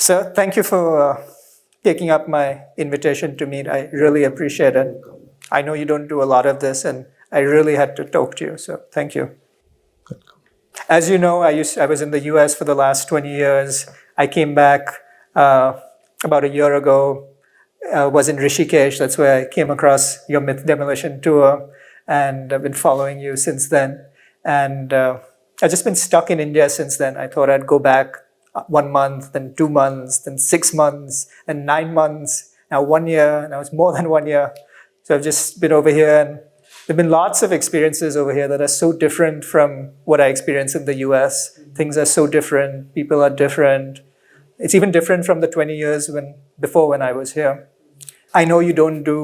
So thank you for taking up my invitation to meet. I really appreciate it. I know you don't do a lot of this, and I really had to talk to you, so thank you. As you know, I was in the US for the last 20 years. I came back about a year ago, was in Rishikesh. That's where I came across your Myth Demolition tour, and I've been following you since then. And I've just been stuck in India since then. I thought I'd go back 1 month, then 2 months, then 6 months, and 9 months, now 1 year. Now it's more than 1 year. So I've just been over here, and there've been lots of experiences over here that are so different from what I experienced in the US. Things are so different. People are different. It's even different from the 20 years before when I was here. I know you don't do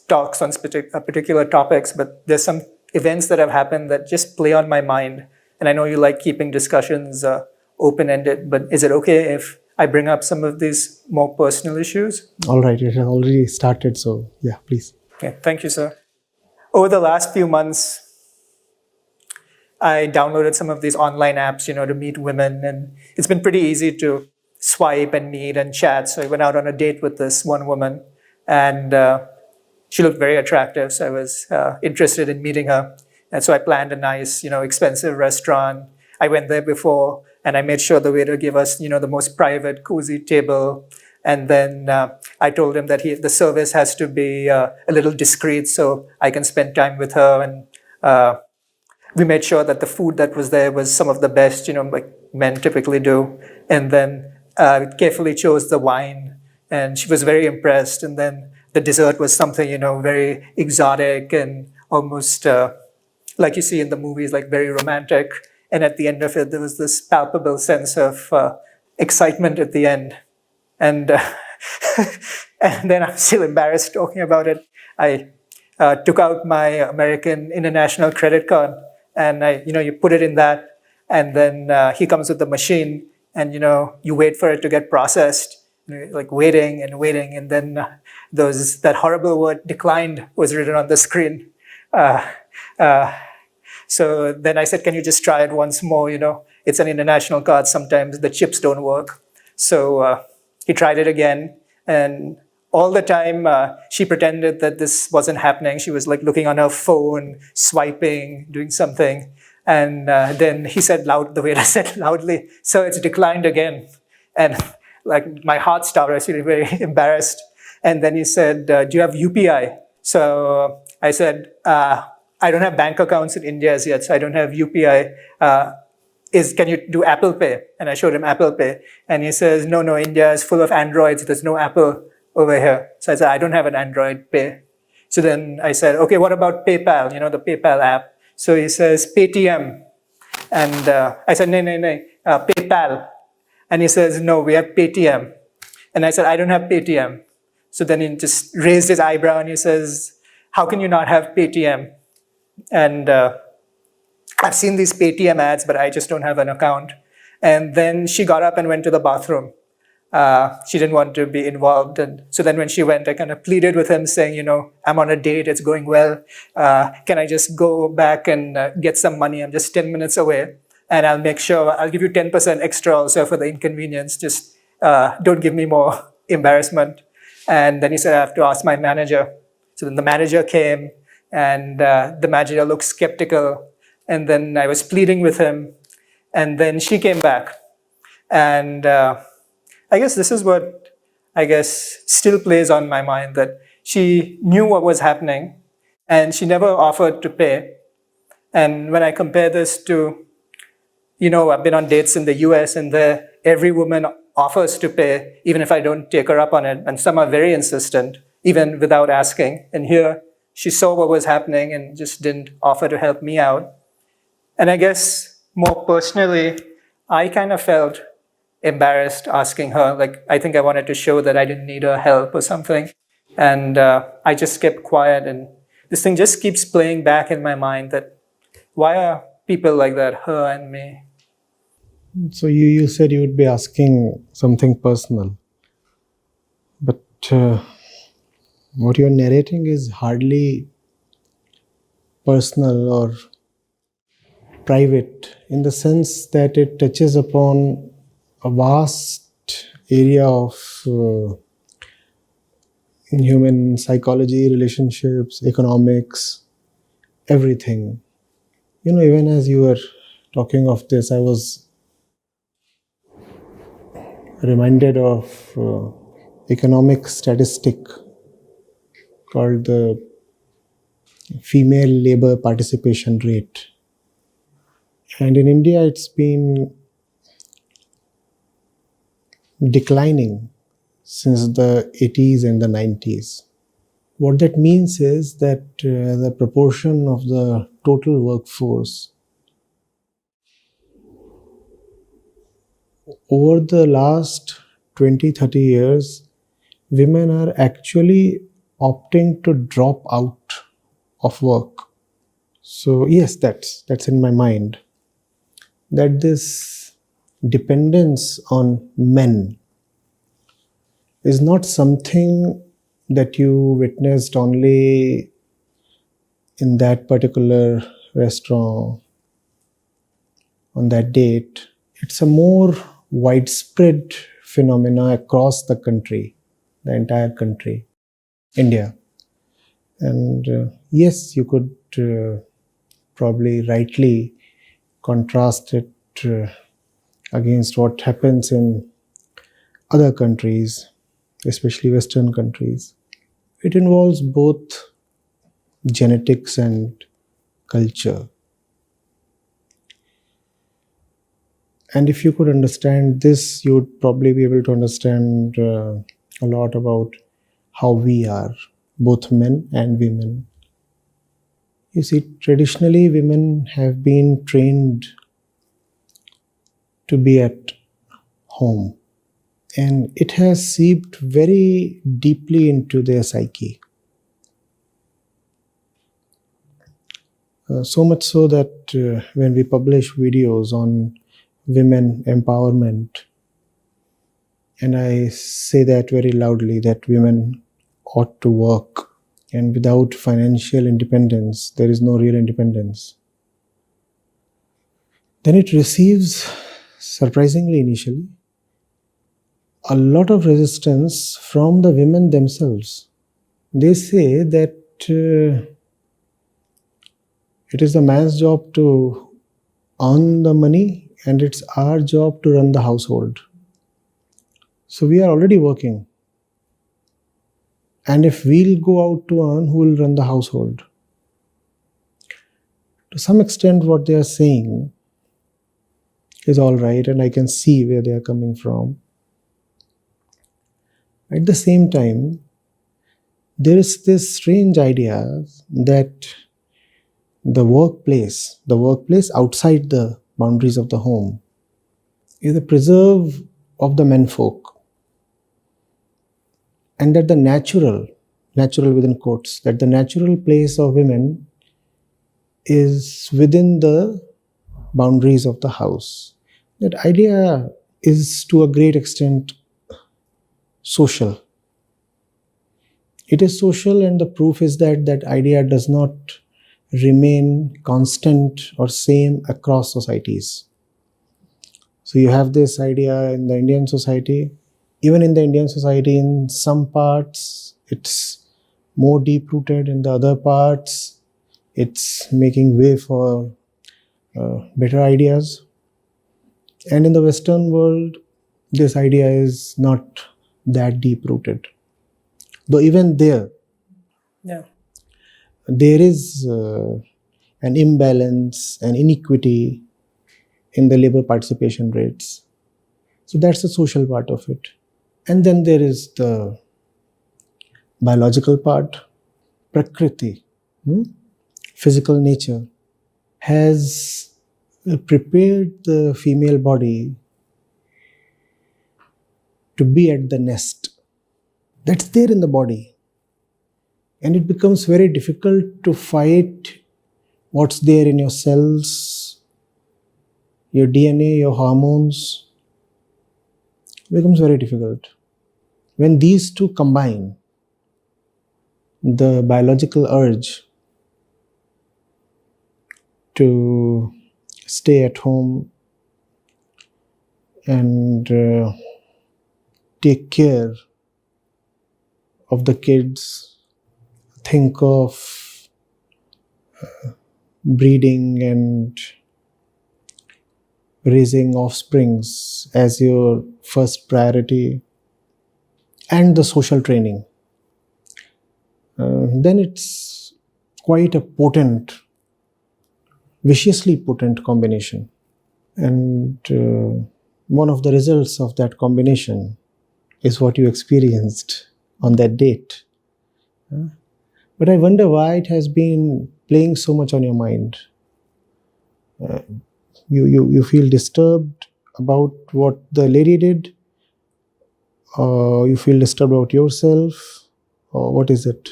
talks on particular topics, but there's some events that have happened that just play on my mind. And I know you like keeping discussions open-ended, but is it okay if I bring up some of these more personal issues? All right, it has already started, so yeah, please. Okay, thank you, sir. Over the last few months, I downloaded some of these online apps, to meet women, and it's been pretty easy to swipe and meet and chat. So I went out on a date with this one woman, and she looked very attractive, so I was interested in meeting her. And so I planned a nice, expensive restaurant. I went there before, and I made sure the waiter gave us, the most private, cozy table. And then I told him that the service has to be a little discreet so I can spend time with her. And we made sure that the food that was there was some of the best, like men typically do. And then we carefully chose the wine, and she was very impressed. And then the dessert was something, very exotic and almost like you see in the movies, like very romantic. And at the end of it, there was this palpable sense of excitement at the end. And and then I'm still embarrassed talking about it. I took out my American International credit card, and you put it in that, and then he comes with the machine, and you wait for it to get processed, like waiting and waiting, and then that horrible word "declined" was written on the screen. So then I said, "Can you just try it once more? It's an international card. Sometimes the chips don't work." So he tried it again, and all the time she pretended that this wasn't happening. She was like looking on her phone, swiping, doing something. And then he said the waiter said loudly, "So it's declined again." And like my heart stopped. I was feeling very embarrassed. And then he said, "Do you have UPI?" So I said, "I don't have bank accounts in India as yet, so I don't have UPI. Can you do Apple Pay?" And I showed him Apple Pay. And he says, no, India is full of Androids. There's no Apple over here. So I said, "I don't have an Android Pay." So then I said, "Okay, what about PayPal, the PayPal app?" So he says, "Paytm." And I said, no, PayPal. And he says, "No, we have Paytm." And I said, "I don't have Paytm." So then he just raised his eyebrow and he says, "How can you not have Paytm?" And I've seen these Paytm ads, but I just don't have an account. And then she got up and went to the bathroom. She didn't want to be involved. And so then when she went, I kind of pleaded with him saying, "I'm on a date, it's going well. Can I just go back and get some money? I'm just 10 minutes away. And I'll give you 10% extra also for the inconvenience. Just don't give me more embarrassment." And then he said, "I have to ask my manager." So then the manager came, and the manager looked skeptical. And then I was pleading with him. And then she came back. And I guess this is what still plays on my mind, that she knew what was happening and she never offered to pay. And when I compare this to, I've been on dates in the US, and there every woman offers to pay, even if I don't take her up on it. And some are very insistent, even without asking. And here, she saw what was happening and just didn't offer to help me out. And I guess more personally, I kind of felt embarrassed asking her. Like, I think I wanted to show that I didn't need her help or something. And I just kept quiet. And this thing just keeps playing back in my mind, that why are people like that, her and me? So you said you would be asking something personal. But what you're narrating is hardly personal or private, in the sense that it touches upon a vast area of human psychology, relationships, economics, everything. Even as you were talking of this, I was reminded of economic statistic called the female labor participation rate. And in India, it's been declining since the 80s and the 90s. What that means is that the proportion of the total workforce over the last 20-30 years, women are actually opting to drop out of work. So yes, that's in my mind, that this dependence on men is not something that you witnessed only in that particular restaurant on that date. It's a more widespread phenomena across the country, the entire country, India. And yes, you could probably rightly contrast it against what happens in other countries, especially Western countries. It involves both genetics and culture. And if you could understand this, you would probably be able to understand a lot about how we are, both men and women. You see, traditionally, women have been trained to be at home, and it has seeped very deeply into their psyche. So much so that when we publish videos on women empowerment, and I say that very loudly, that women ought to work, and without financial independence, there is no real independence, then it receives, surprisingly initially, a lot of resistance from the women themselves. They say that it is the man's job to earn the money and it's our job to run the household. So we are already working. And if we'll go out to earn, who will run the household? To some extent, what they are saying is all right, and I can see where they are coming from. At the same time, there is this strange idea that the workplace outside the boundaries of the home, is a preserve of the menfolk, and that the natural within quotes, that the natural place of women is within the boundaries of the house. That idea is to a great extent social. It is social, and the proof is that that idea does not remain constant or same across societies. So you have this idea in the Indian society. Even in the Indian society, in some parts, it's more deep-rooted. In the other parts, it's making way for better ideas. And in the Western world, this idea is not that deep-rooted. Though even there Yeah. is an imbalance, an inequity in the labor participation rates. So that's the social part of it. And then there is the biological part. Prakriti, physical nature, has prepared the female body to be at the nest. That's there in the body. And it becomes very difficult to fight what's there in your cells, your DNA, your hormones. It becomes very difficult. When these two combine, the biological urge to stay at home and take care of the kids, think of breeding and raising offsprings as your first priority, and the social training, then it's quite a potent, viciously potent combination. And one of the results of that combination is what you experienced on that date. But I wonder why it has been playing so much on your mind. You feel disturbed about what the lady did, or you feel disturbed about yourself, or what is it?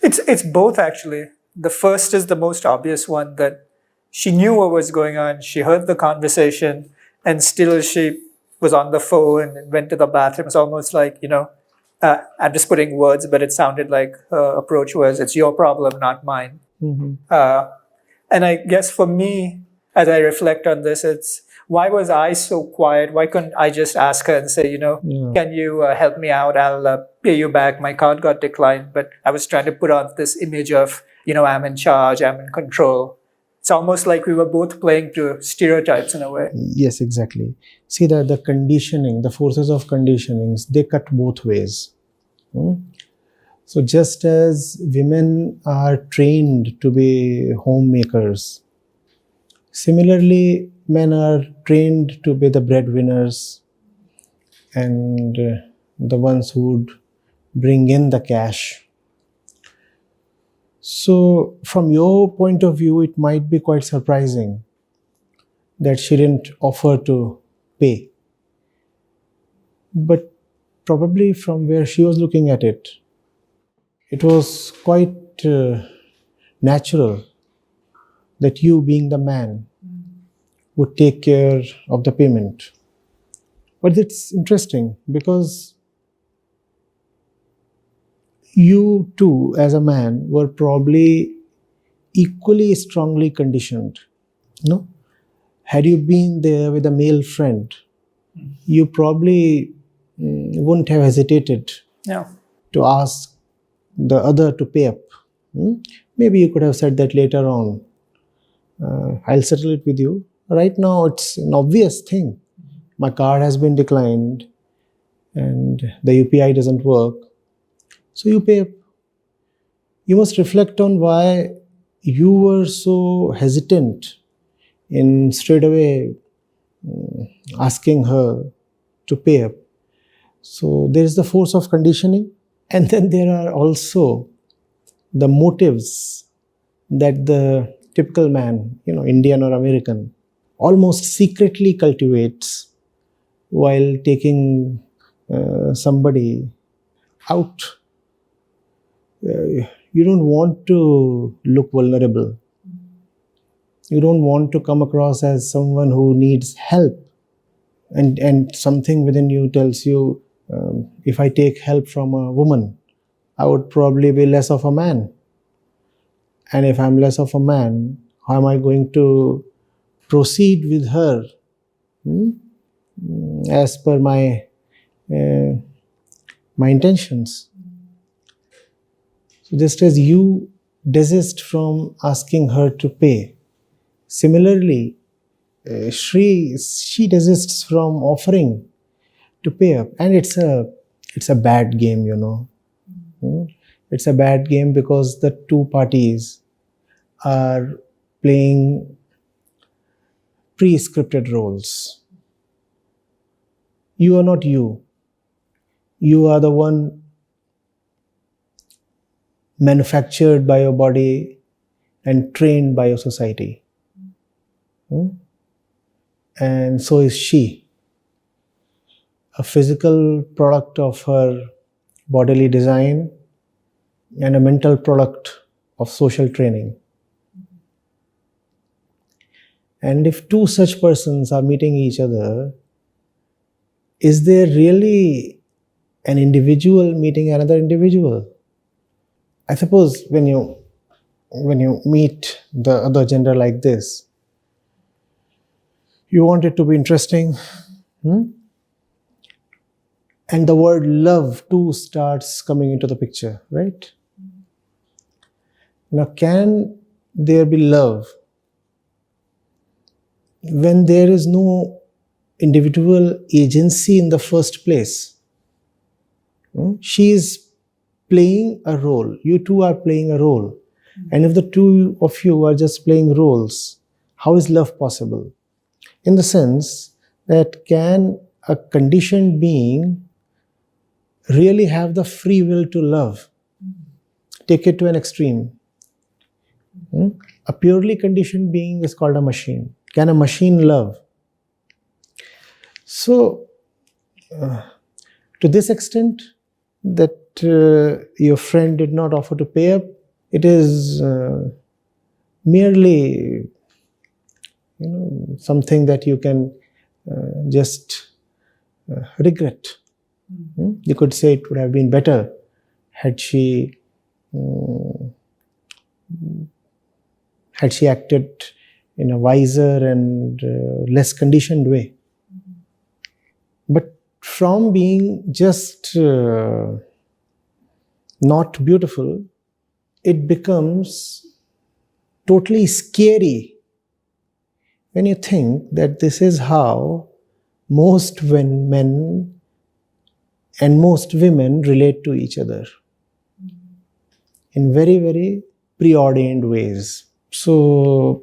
It's both, actually. The first is the most obvious one, that she knew what was going on. She heard the conversation, and still she was on the phone and went to the bathroom. It's almost like, I'm just putting words, but it sounded like her approach was, it's your problem, not mine. And I guess for me, as I reflect on this, it's, why was I so quiet? Why couldn't I just ask her and say, can you help me out? I'll pay you back. My card got declined. But I was trying to put on this image of, I'm in charge, I'm in control. It's almost like we were both playing to stereotypes in a way. Yes, exactly. See, the conditioning, the forces of conditionings, they cut both ways. So just as women are trained to be homemakers, similarly, men are trained to be the breadwinners and the ones who would bring in the cash. So from your point of view, it might be quite surprising that she didn't offer to pay. But probably from where she was looking at it, it was quite natural that you, being the man, would take care of the payment. But it's interesting because you too, as a man, were probably equally strongly conditioned. No? Had you been there with a male friend, you probably wouldn't have hesitated to ask the other to pay up. Maybe you could have said that later on. I'll settle it with you. Right now, it's an obvious thing. My card has been declined and the UPI doesn't work. So you pay up. You must reflect on why you were so hesitant in straight away asking her to pay up. So there is the force of conditioning, and then there are also the motives that the typical man, Indian or American, almost secretly cultivates while taking somebody out. You don't want to look vulnerable. You don't want to come across as someone who needs help. And something within you tells you, if I take help from a woman, I would probably be less of a man. And if I'm less of a man, how am I going to proceed with her as per my intentions? So just as you desist from asking her to pay, similarly, she desists from offering to pay up. And it's a bad game, It's a bad game because the two parties are playing pre-scripted roles. You are not you. You are the one manufactured by your body and trained by your society. And so is she. A physical product of her bodily design and a mental product of social training. And if two such persons are meeting each other, is there really an individual meeting another individual? I suppose when you meet the other gender like this, you want it to be interesting. And the word love too starts coming into the picture, right? Now, can there be love when there is no individual agency in the first place? She is playing a role. You two are playing a role. And if the two of you are just playing roles, how is love possible? In the sense that can a conditioned being really have the free will to love? Take it to an extreme. A purely conditioned being is called a machine. Can a machine love? So, to this extent, that your friend did not offer to pay up, it is merely, something that you can just regret. You could say it would have been better had she acted in a wiser and less conditioned way. But from being just not beautiful, it becomes totally scary when you think that this is how most men and most women relate to each other in very, very preordained ways. So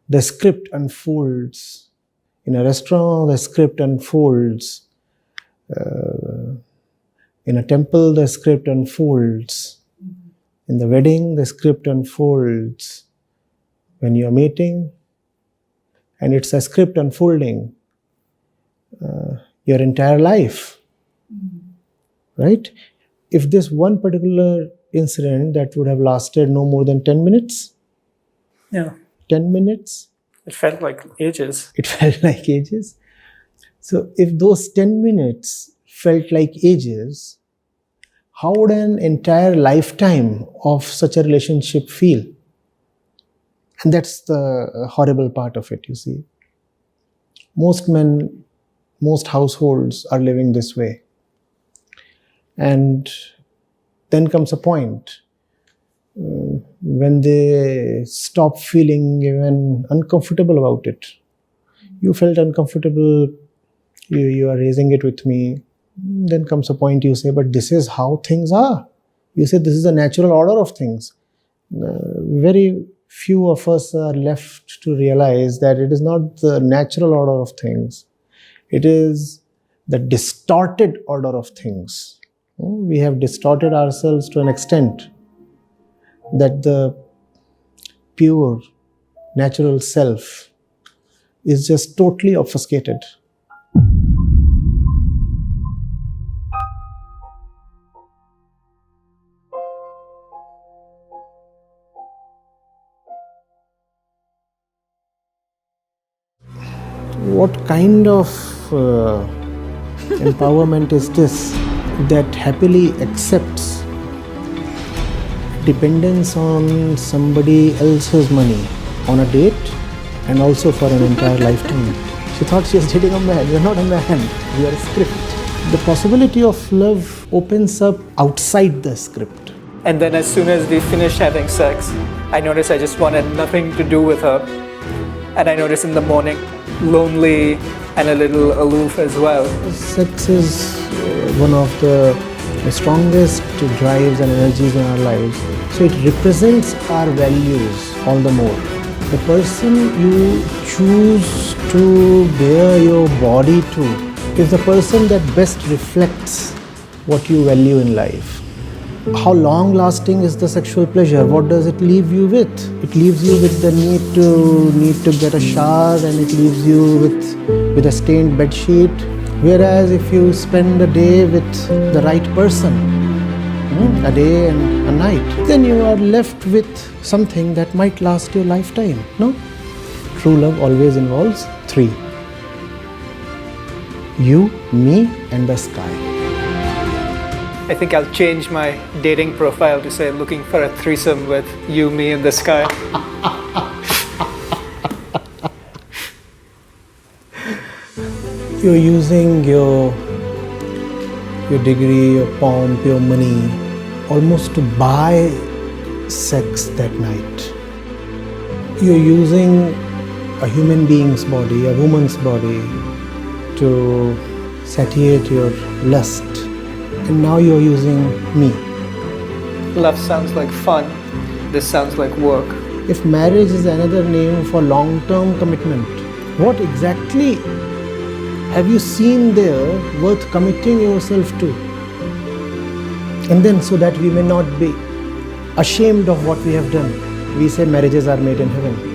the script unfolds. In a restaurant, the script unfolds. In a temple, the script unfolds. In the wedding, the script unfolds. When you're meeting, and it's a script unfolding your entire life, right? If this one particular incident that would have lasted no more than 10 minutes, 10 minutes, it felt like ages. It felt like ages. So if those 10 minutes felt like ages, how would an entire lifetime of such a relationship feel? And that's the horrible part of it, you see. Most men, most households are living this way. And then comes a point when they stop feeling even uncomfortable about it. You felt uncomfortable, you are raising it with me. Then comes a point you say, but this is how things are. You say this is the natural order of things. Very few of us are left to realize that it is not the natural order of things. It is the distorted order of things. We have distorted ourselves to an extent that the pure, natural self is just totally obfuscated. What kind of empowerment is this that happily accepts dependence on somebody else's money on a date and also for an entire lifetime? She thought she was dating a man. You're not a man, you are a script. The possibility of love opens up outside the script. And then as soon as we finished having sex, I noticed I just wanted nothing to do with her. And I noticed in the morning, lonely and a little aloof as well. Sex is one of the strongest drives and energies in our lives. So it represents our values all the more. The person you choose to bear your body to is the person that best reflects what you value in life. How long lasting is the sexual pleasure? What does it leave you with? It leaves you with the need to get a shower, and it leaves you with a stained bed sheet. Whereas if you spend a day with the right person, a day and a night, then you are left with something that might last your lifetime. No? True love always involves three: you, me, and the sky. I think I'll change my dating profile to say looking for a threesome with you, me, and the sky. You're using your your degree, your pomp, your money, almost to buy sex that night. You're using a human being's body, a woman's body, to satiate your lust. And now you're using me. Love sounds like fun. This sounds like work. If marriage is another name for long-term commitment, what exactly have you seen there worth committing yourself to? And then, so that we may not be ashamed of what we have done, we say marriages are made in heaven.